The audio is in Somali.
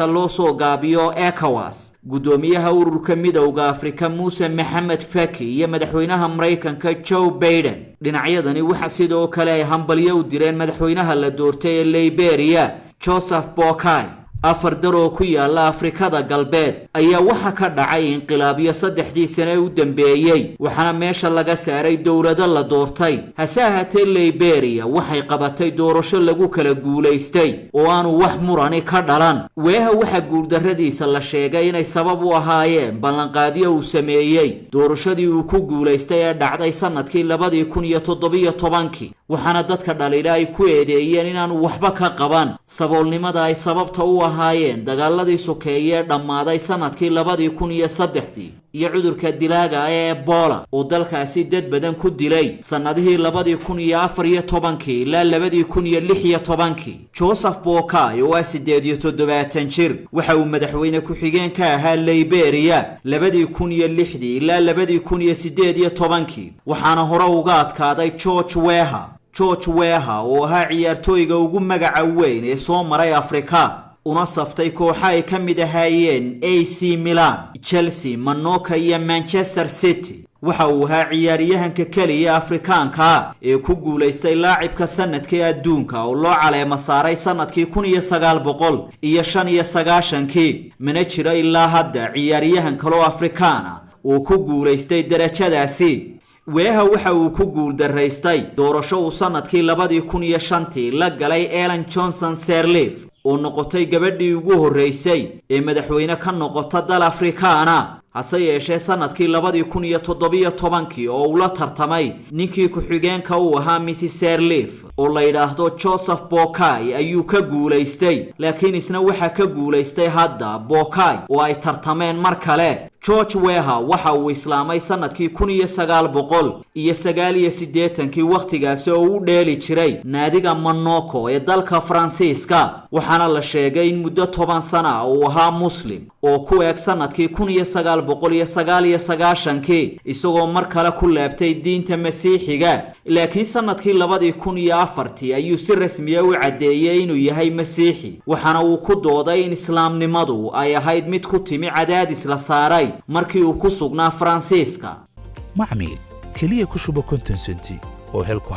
loo soo gaabiyo ECOWAS gudoomiyaha ururka midowga Afrika Muuse Maxamed Faki iyo madaxweynaha Mareykanka Joe Biden dhinacyadani waxa sidoo kale ay hambalyo u direen madaxweynaha la doortay ee Liberia Joseph Boakai afar daro ku yaala Afrikada galbeed ayaa waxa ka dhacay inqilaabyo 3 sano u dambeeyay waxana meesha laga saaray dawladda la doortay hase ahaatee Liberia waxay qabatay doorasho lagu kala guuleystay oo aanu wax murani ka dhalan waxa guuldarradiisa la sheegay inay sabab u ahaayeen ballanqaadyo uu sameeyay doorashadii uu ku guuleystay ee dhacday sanadkii 2017 waxana dadka dhaliila ay ku eedeeyeen inaanu waxba ka qaban saboolnimada ay sababta u ahaayeen dagaaladii sokeeye dhamaaday sanadkii 2003 iyo cudurka dilaaga ee Ebola oo dalkaasi dad badan ku dilay sanadihii 2014 ilaa 2016 Joseph Boakai oo 87 jir waxa uu madaxweyne ku xigeen ka ahaa Liberia 2006 ilaa 2018 waxaana hore uga adkaaday George Weah oo ahaa ciyaartooyga ugu magaca weyn ee soo maray Afrika una saftay kooxo ay ka mid ahaayeen AC Milan, Chelsea, Monaco iyo Manchester City waxa uu ahaa ciyaaryahanka kaliya Afrikaanka ee ku guuleystay laacibka sanadkii adduunka oo loo caleema saaray sanadkii 1995 mana jiro ilaa hadda ciyaaryahan kale oo Afrikaana oo ku guuleystay darajadaasi waxa uu ku guuldaraystay doorasho uu sanadkii 2005 la galay Ellen Johnson Sirleaf oo noqotay gabadhii ugu horeysay ee madaxweyne ka noqota dal Afrikaana hase yeeshee sanadkii 2017 oo uu la tartamay ninkii ku xigeenka uu ahaa Mrs Sirleaf oo la yiraahdo Joseph Boakai ayuu ka guuleystay laakiin isna waxa ka guuleystay hadda Boakai oo ay tartameen mar kale George Weah waxa uu islaamay sanadkii 1989 waqtigaas oo uu dheeli jiray naadiga Monaco ee dalka Faransiiska waxaana la sheegay in muddo 10 sano uu ahaa muslim oo ku eeg sanadkii 1999 isagoo mar kale ku laabtay diinta Masiixiga laakiin sanadkii 2004 ayuu si rasmi ah u cadeeyay inuu yahay Masiixi waxaana uu ku dooday in islaamnimadu ay ahayd mid ku timi cadaadis la saaray markii uu ku sugnaa Faransiiska macmiil kaliya ku shubo 50 senti oo helku